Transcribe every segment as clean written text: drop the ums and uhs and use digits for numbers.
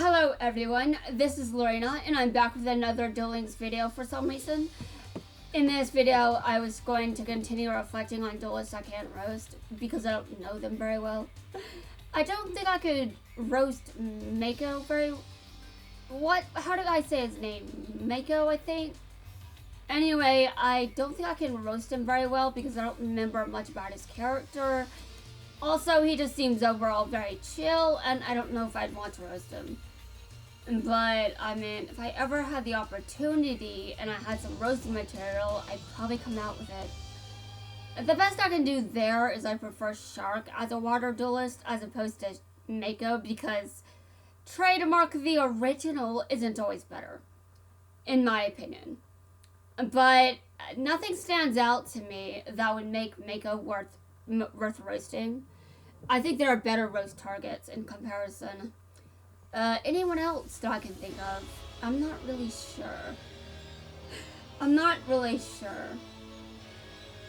Hello everyone, this is Lorena and I'm back with another Duel Links video for some reason. In this video, I was going to continue reflecting on duelists I can't roast because I don't know them very well. I don't think I could roast Mako very... How did I say his name? Mako, I think? Anyway, I don't think I can roast him very well because I don't remember much about his character. Also, he just seems overall very chill, and I don't know if I'd want to roast him. But, I mean, if I ever had the opportunity and I had some roasting material, I'd probably come out with it. The best I can do there is I prefer Shark as a water duelist as opposed to Mako because trademark the original isn't always better, in my opinion. But nothing stands out to me that would make Mako worth roasting. I think there are better roast targets in comparison. Anyone else that I can think of? I'm not really sure.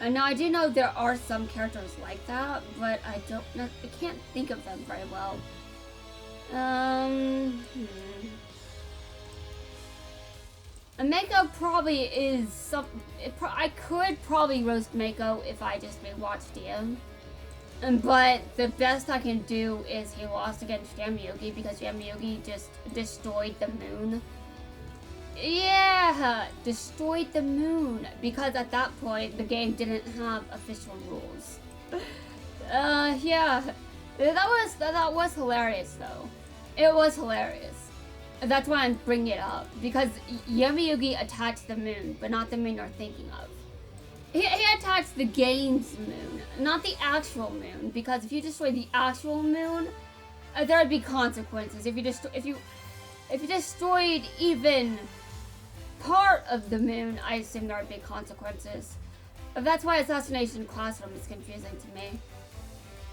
Now I do know there are some characters like that, but I can't think of them very well. Mako probably is I could probably roast Mako if I just rewatched DM. But the best I can do is he lost against Yamiyuki because Yamiyuki just destroyed the moon. Yeah, destroyed the moon because at that point the game didn't have official rules. Yeah, that was hilarious though. It was hilarious. That's why I'm bringing it up, because Yamiyuki attacked the moon, but not the moon you're thinking of. He attacks the game's moon, not the actual moon, because if you destroy the actual moon, there would be consequences. If you destroyed even part of the moon, I assume there would be consequences. That's why Assassination Classroom is confusing to me.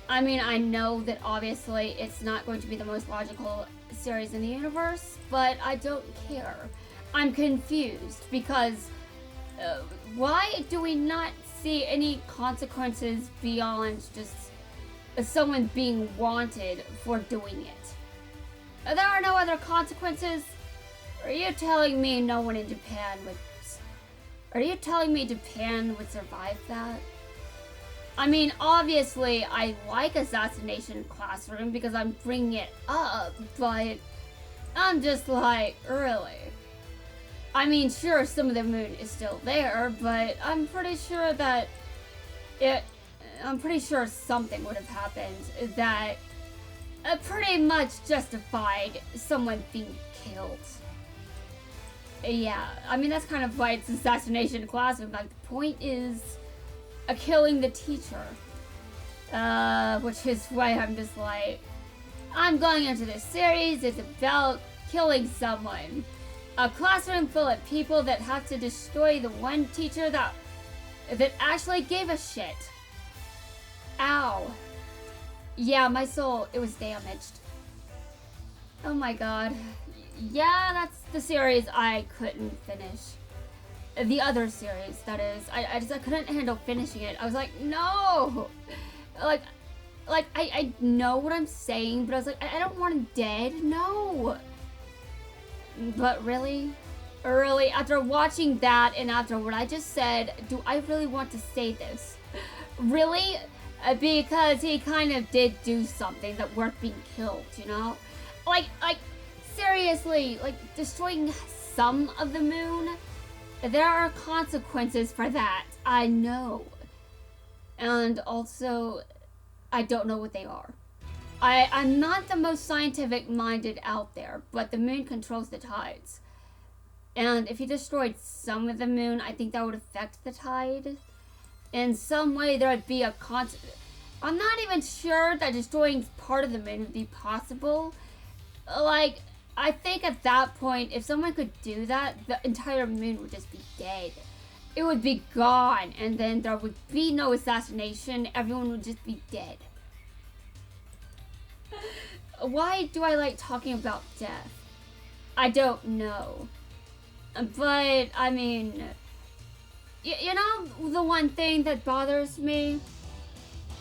I mean, I know that obviously it's not going to be the most logical series in the universe, but I don't care. I'm confused because why do we not see any consequences beyond just someone being wanted for doing it? There are no other consequences? Are you telling me no one in Japan would... Are you telling me Japan would survive that? I mean, obviously, I like Assassination Classroom because I'm bringing it up, but I'm just like, really? I mean, sure, some of the moon is still there, but I'm pretty sure that I'm pretty sure something would have happened that pretty much justified someone being killed. Yeah, I mean, that's kind of why it's Assassination Classroom. Like, the point is killing the teacher. Which is why I'm just like, I'm going into this series, it's about killing someone. A classroom full of people that have to destroy the one teacher that actually gave a shit. Ow. Yeah, my soul, it was damaged. Oh my god. Yeah, that's the series I couldn't finish. The other series, that is. I couldn't handle finishing it. I was like, no! I know what I'm saying, but I was like, I don't want him dead, no! But really? Really? After watching that and after what I just said, do I really want to say this? Really? Because he kind of did do something that worth being killed, you know? Like, seriously, like, destroying some of the moon? There are consequences for that, I know. And also, I don't know what they are. I'm not the most scientific-minded out there, but the moon controls the tides. And if you destroyed some of the moon, I think that would affect the tide. In some way, there would be a I'm not even sure that destroying part of the moon would be possible. Like, I think at that point, if someone could do that, the entire moon would just be dead. It would be gone, and then there would be no assassination. Everyone would just be dead. Why do I like talking about death? I don't know. But, I mean, you know the one thing that bothers me?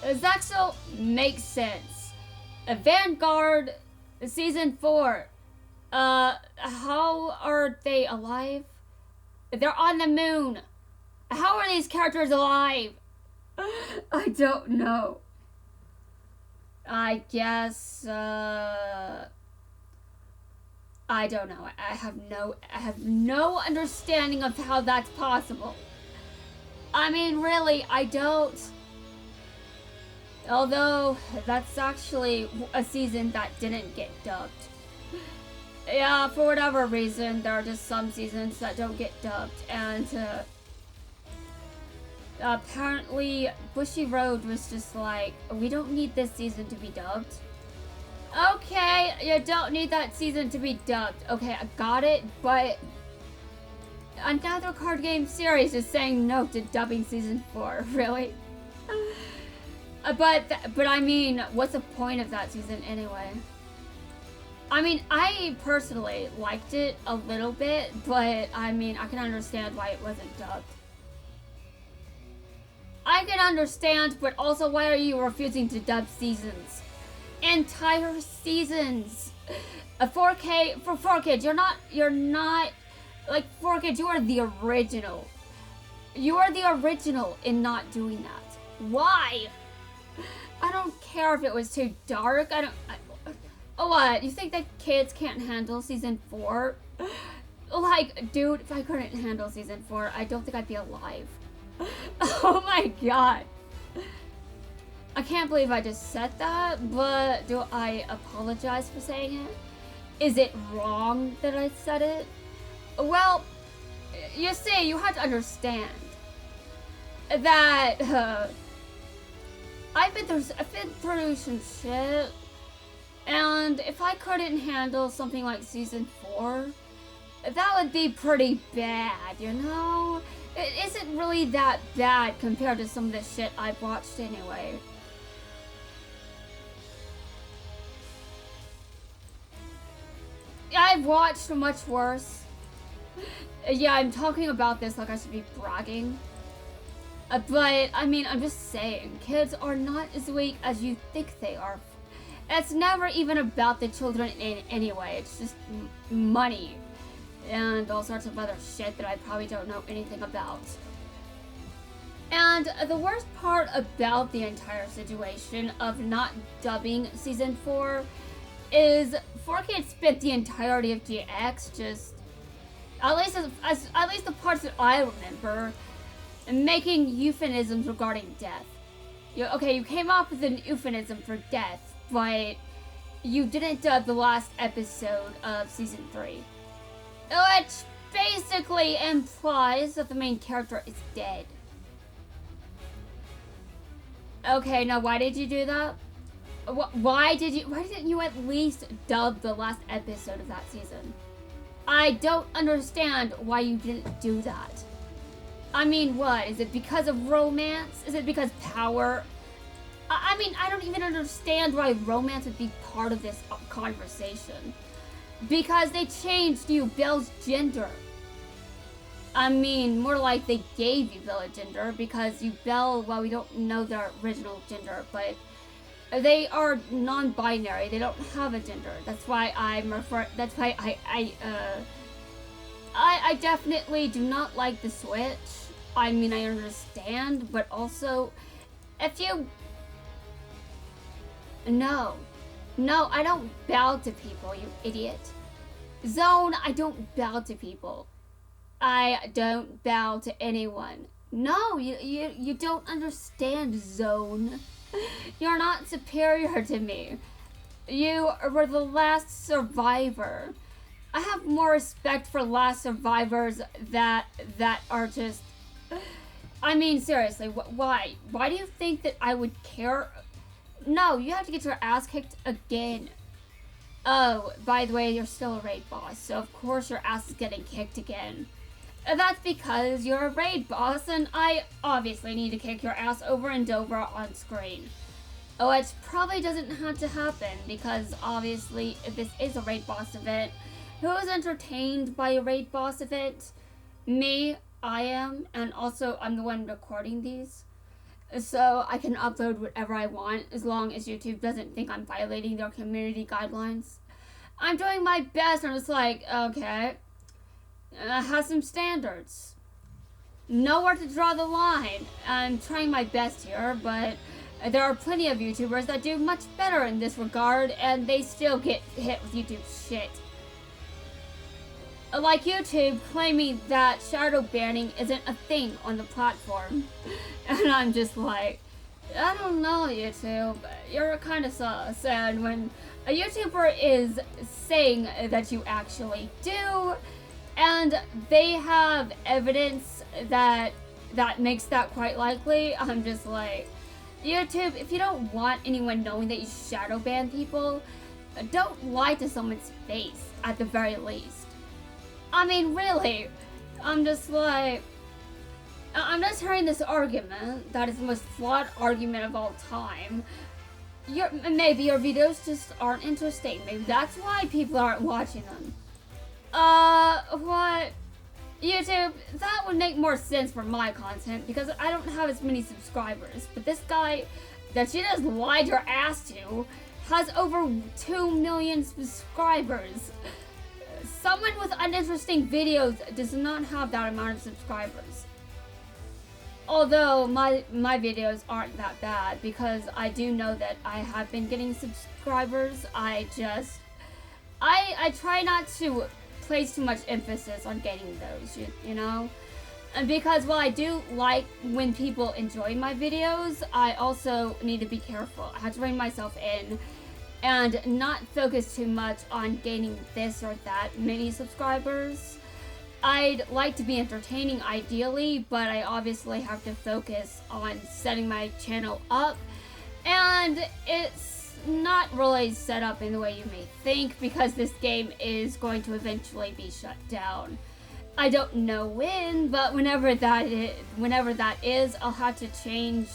Zexal makes sense. Vanguard Season 4 How are they alive? They're on the moon. How are these characters alive? I don't know. I guess, I don't know. I have no understanding of how that's possible. I mean, really, I don't. Although, that's actually a season that didn't get dubbed. Yeah, for whatever reason, there are just some seasons that don't get dubbed, and apparently Bushiroad was just like, we don't need this season to be dubbed. Okay, you don't need that season to be dubbed. Okay, I got it, but another card game series is saying no to dubbing season 4, really? But I mean, what's the point of that season anyway? I mean, I personally liked it a little bit, but I mean, I can understand why it wasn't dubbed. I can understand, but also why are you refusing to dub seasons? Entire seasons! 4K, for 4Kids, you're not, like, 4Kids, you are the original. You are the original in not doing that. Why? I don't care if it was too dark, oh, what? You think that kids can't handle season 4? Like, dude, if I couldn't handle season 4, I don't think I'd be alive. Oh my god. I can't believe I just said that, but do I apologize for saying it? Is it wrong that I said it? Well, you see, you have to understand that I've been through some shit, and if I couldn't handle something like season 4, that would be pretty bad, you know? It isn't really that bad compared to some of the shit I've watched anyway. I've watched much worse. Yeah, I'm talking about this like I should be bragging. But, I mean, I'm just saying, kids are not as weak as you think they are. It's never even about the children in any way. It's just money and all sorts of other shit that I probably don't know anything about. And the worst part about the entire situation of not dubbing season 4 is 4Kids spent the entirety of GX just, at least the parts that I remember, making euphemisms regarding death. You came up with an euphemism for death, but you didn't dub the last episode of season 3. Which basically implies that the main character is dead. Okay, now why did you do that? Why didn't you at least dub the last episode of that season? I don't understand why you didn't do that. I mean, what? Is it because of romance? Is it because power? I mean, I don't even understand why romance would be part of this conversation. Because they changed you Belle's gender. I mean, more like they gave you Belle a gender because you Belle, well, we don't know their original gender, but they are non-binary. They don't have a gender. That's why that's why I definitely do not like the switch. I mean, I understand, but also, if you... No, I don't bow to people, you idiot. Zone, I don't bow to people. I don't bow to anyone. No, you don't understand, Zone. You're not superior to me. You were the last survivor. I have more respect for last survivors that are just... I mean, seriously, why? Why do you think that I would care? No, you have to get your ass kicked again. Oh, by the way, you're still a raid boss, so of course your ass is getting kicked again. That's because you're a raid boss, and I obviously need to kick your ass over and over on screen. Oh, it probably doesn't have to happen, because obviously, if this is a raid boss event, who's entertained by a raid boss event? Me, I am, and also I'm the one recording these. So I can upload whatever I want, as long as YouTube doesn't think I'm violating their community guidelines. I'm doing my best. I'm just like, okay, I have some standards. Know where to draw the line. I'm trying my best here, but there are plenty of YouTubers that do much better in this regard, and they still get hit with YouTube shit. Like YouTube claiming that shadow banning isn't a thing on the platform. And I'm just like, I don't know, YouTube. You're kind of sus. And when a YouTuber is saying that you actually do, and they have evidence that makes that quite likely, I'm just like, YouTube, if you don't want anyone knowing that you shadow ban people, don't lie to someone's face at the very least. I mean, really, I'm just like, I'm just hearing this argument that is the most flawed argument of all time. Maybe your videos just aren't interesting. Maybe that's why people aren't watching them. What? YouTube, that would make more sense for my content because I don't have as many subscribers. But this guy that she just lied her ass to has over 2 million subscribers. Someone with uninteresting videos does not have that amount of subscribers. Although my videos aren't that bad because I do know that I have been getting subscribers. I try not to place too much emphasis on getting those, you know? And because while I do like when people enjoy my videos, I also need to be careful. I have to rein myself in and not focus too much on gaining this or that many subscribers. I'd like to be entertaining ideally, but I obviously have to focus on setting my channel up, and it's not really set up in the way you may think because this game is going to eventually be shut down. I don't know when, but whenever that is, I'll have to change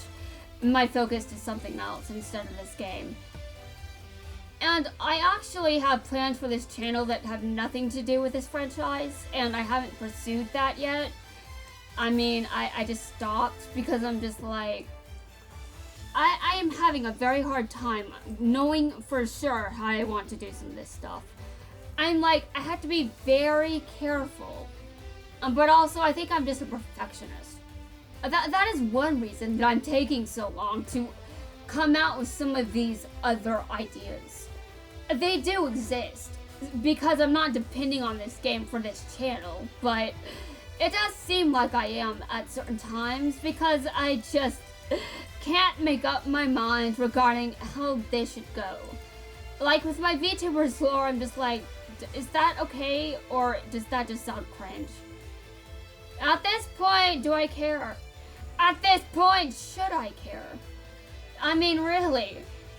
my focus to something else instead of this game. And I actually have plans for this channel that have nothing to do with this franchise, and I haven't pursued that yet. I mean, I just stopped because I'm just like, I am having a very hard time knowing for sure how I want to do some of this stuff. I'm like, I have to be very careful. But also, I think I'm just a perfectionist. That is one reason that I'm taking so long to come out with some of these other ideas. They do exist, because I'm not depending on this game for this channel, but it does seem like I am at certain times, because I just can't make up my mind regarding how this should go. Like with my VTubers lore, I'm just like, is that okay, or does that just sound cringe? At this point, do I care? At this point, should I care? I mean, really,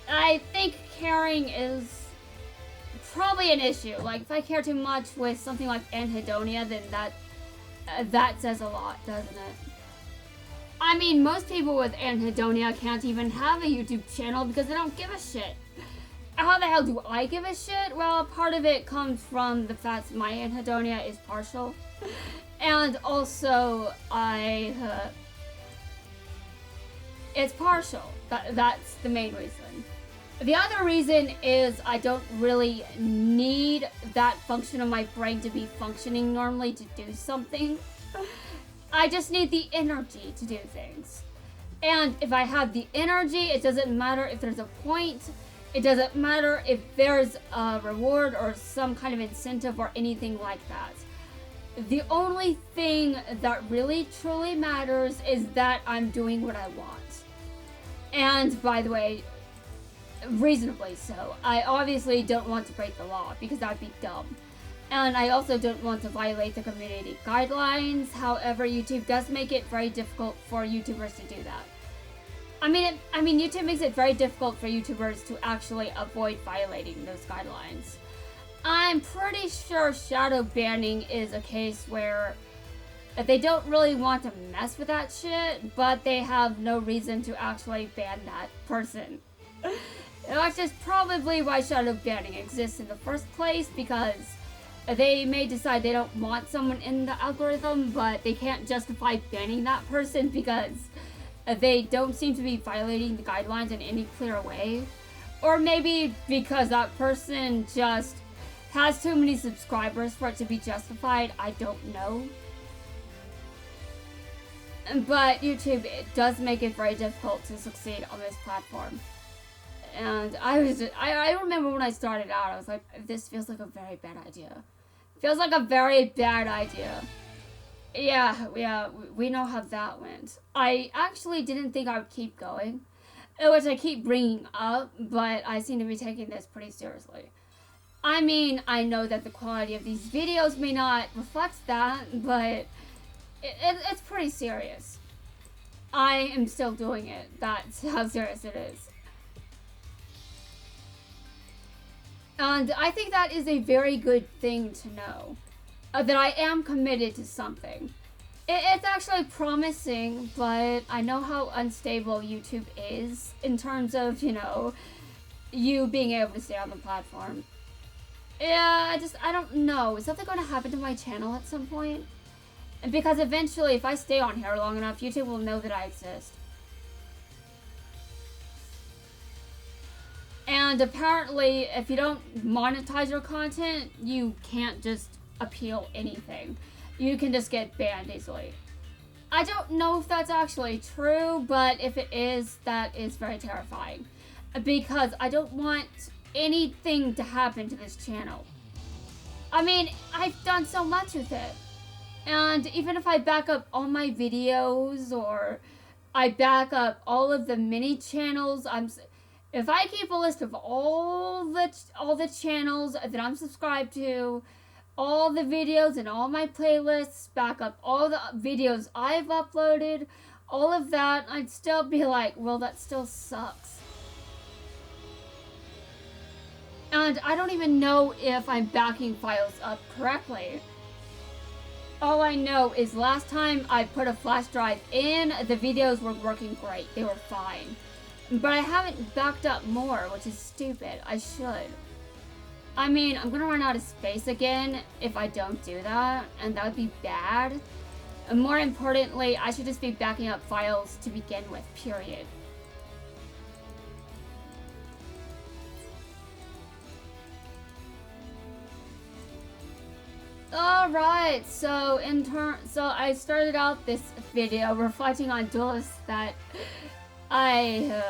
I think caring is probably an issue. Like, if I care too much with something like Anhedonia, then that says a lot, doesn't it? I mean, most people with Anhedonia can't even have a YouTube channel because they don't give a shit. How the hell do I give a shit? Well, part of it comes from the fact that my Anhedonia is partial. And also, it's partial. That's the main reason. The other reason is I don't really need that function of my brain to be functioning normally to do something. I just need the energy to do things. And if I have the energy, it doesn't matter if there's a point. It doesn't matter if there's a reward or some kind of incentive or anything like that. The only thing that really truly matters is that I'm doing what I want. And by the way, reasonably so. I obviously don't want to break the law because that'd be dumb. And I also don't want to violate the community guidelines. However, YouTube does make it very difficult for YouTubers to do that. I mean, YouTube makes it very difficult for YouTubers to actually avoid violating those guidelines. I'm pretty sure shadow banning is a case where they don't really want to mess with that shit, but they have no reason to actually ban that person. That's just probably why shadow banning exists in the first place, because they may decide they don't want someone in the algorithm, but they can't justify banning that person because they don't seem to be violating the guidelines in any clear way. Or maybe because that person just has too many subscribers for it to be justified. I don't know. But YouTube, it does make it very difficult to succeed on this platform. And I remember when I started out, I was like, this feels like a very bad idea. Feels like a very bad idea. Yeah, we know how that went. I actually didn't think I would keep going, which I keep bringing up, but I seem to be taking this pretty seriously. I mean, I know that the quality of these videos may not reflect that, but it's pretty serious. I am still doing it. That's how serious it is. And I think that is a very good thing to know. That I am committed to something. It's actually promising, but I know how unstable YouTube is in terms of, you being able to stay on the platform. Yeah, I don't know. Is something going to happen to my channel at some point? Because eventually, if I stay on here long enough, YouTube will know that I exist. And apparently, if you don't monetize your content, you can't just appeal anything. You can just get banned easily. I don't know if that's actually true, but if it is, that is very terrifying. Because I don't want anything to happen to this channel. I mean, I've done so much with it. And even if I back up all my videos, or I back up all of the mini channels, if I keep a list of all the channels that I'm subscribed to, all the videos and all my playlists, back up all the videos I've uploaded, all of that, I'd still be like, well, that still sucks. And I don't even know if I'm backing files up correctly. All I know is last time I put a flash drive in, the videos were working great. They were fine. But I haven't backed up more, which is stupid. I should. I mean, I'm gonna run out of space again if I don't do that, and that would be bad. And more importantly, I should just be backing up files to begin with, period. Alright, so I started out this video reflecting on duelists that I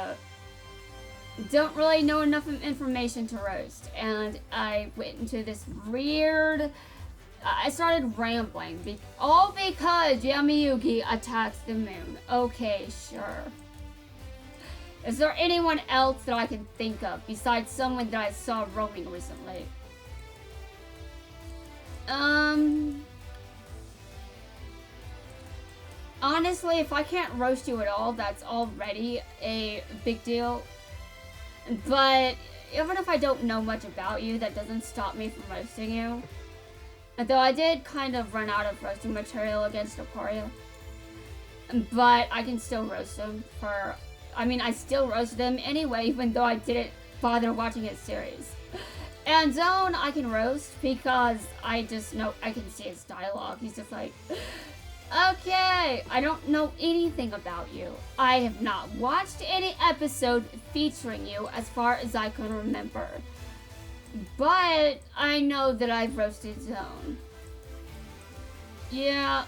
don't really know enough information to roast, and I went into this weird, I started rambling, all because Yami-Yugi attacks the moon. Okay, sure. Is there anyone else that I can think of besides someone that I saw roaming recently? Honestly, if I can't roast you at all, that's already a big deal. But even if I don't know much about you, that doesn't stop me from roasting you. Though I did kind of run out of roasting material against Aquaria. But I can still roast them I still roasted him anyway, even though I didn't bother watching his series. And Zone, I can roast because I just know, I can see his dialogue. He's just like, okay, I don't know anything about you. I have not watched any episode featuring you as far as I can remember. But I know that I've roasted Zone. Yeah.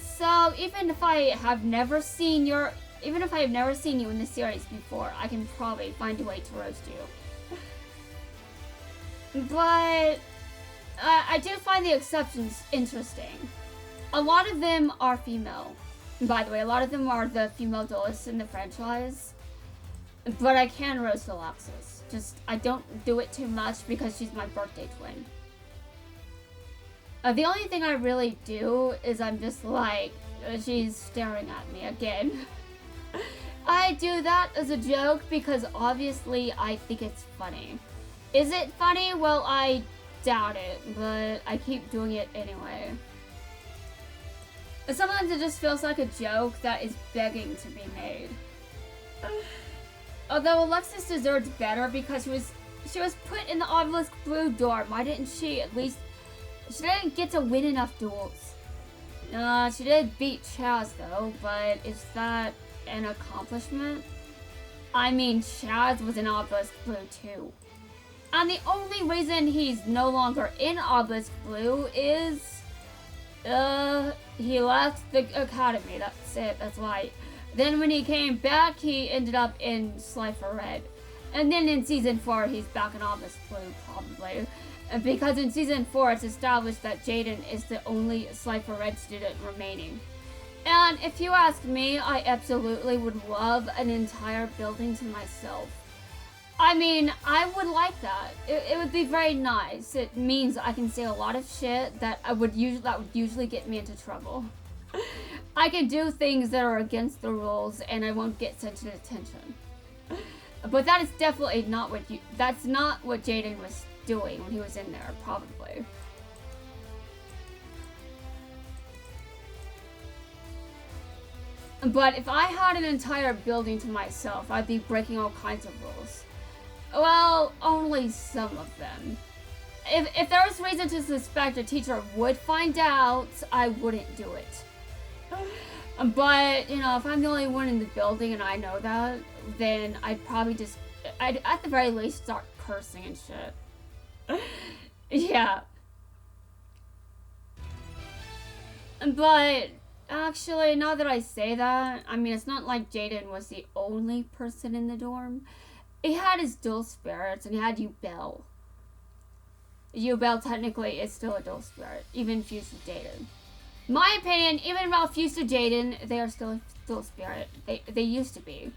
So even if I have never seen you in the series before, I can probably find a way to roast you. But I do find the exceptions interesting. A lot of them are female. By the way, a lot of them are the female duelists in the franchise. But I can roast Alexis. Just, I don't do it too much because she's my birthday twin. The only thing I really do is I'm just like, she's staring at me again. I do that as a joke because obviously I think it's funny. Is it funny? Well, I doubt it, but I keep doing it anyway. Sometimes it just feels like a joke that is begging to be made. Although Alexis deserves better because she was put in the Obelisk Blue dorm. Why didn't she at least... She didn't get to win enough duels. She did beat Chaz though, but is that an accomplishment? I mean, Chaz was in Obelisk Blue too. And the only reason he's no longer in Obelisk Blue is he left the academy. That's it. That's why. Then when he came back, he ended up in Slifer Red. And then in Season 4, he's back in Obelisk Blue, probably. Because in Season 4, it's established that Jaden is the only Slifer Red student remaining. And if you ask me, I absolutely would love an entire building to myself. I mean, I would like that. It would be very nice. It means I can say a lot of shit that would usually get me into trouble. I can do things that are against the rules, and I won't get such an attention. But that is definitely not what that's not what Jaden was doing when he was in there, probably. But if I had an entire building to myself, I'd be breaking all kinds of rules. Well, only some of them. If there was reason to suspect a teacher would find out, I wouldn't do it. But, you know, if I'm the only one in the building and I know that, then I'd probably I'd at the very least start cursing and shit. Yeah. But, actually, now that I say that, I mean, it's not like Jaden was the only person in the dorm. He had his dual spirits, and he had Yubel. Yubel technically is still a dual spirit, even fused with Jaden. My opinion, even while fused to Jaden, they are still a dual spirit. They used to be.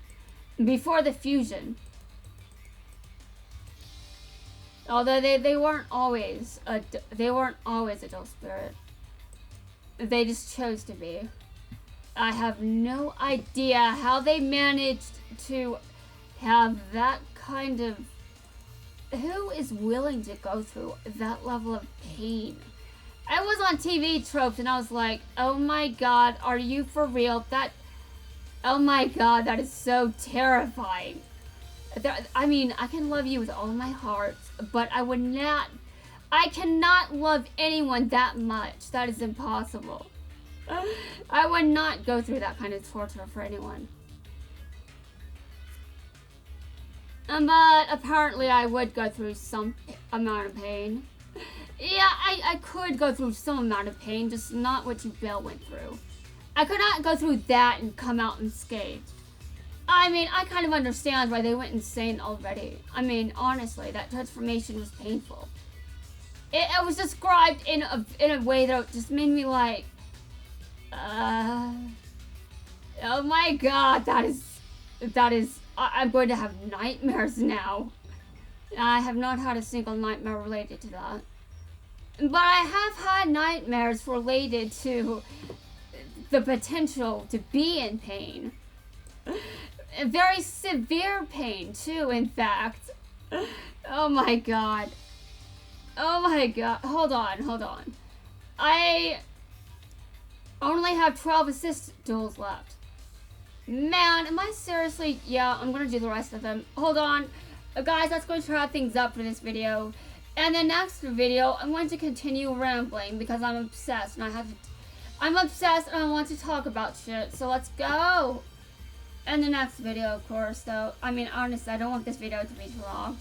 Before the fusion. Although they weren't always a dual spirit. They just chose to be. I have no idea how they managed to have that kind of... Who is willing to go through that level of pain? I was on TV Tropes and I was like, oh my god, are you for real? Oh my god, that is so terrifying. I mean, I can love you with all my heart, but I cannot love anyone that much. That is impossible. I would not go through that kind of torture for anyone. But apparently I would go through some amount of pain. Yeah, I could go through some amount of pain, just not what Yubel went through. I could not go through that and come out unscathed. I mean, I kind of understand why they went insane already. I mean, honestly, that transformation was painful. It was described in a way that just made me like, oh my god, that is, I'm going to have nightmares now. I have not had a single nightmare related to that. But I have had nightmares related to the potential to be in pain. Very severe pain, too, in fact. Oh my god. Oh my god. Hold on. I only have 12 assist duels left. Man, am I seriously... Yeah, I'm gonna do the rest of them. Hold on. Guys, that's going to wrap things up for this video. And the next video, I'm going to continue rambling because I'm obsessed and I'm obsessed and I want to talk about shit. So let's go. And the next video, of course, though. I mean, honestly, I don't want this video to be too long.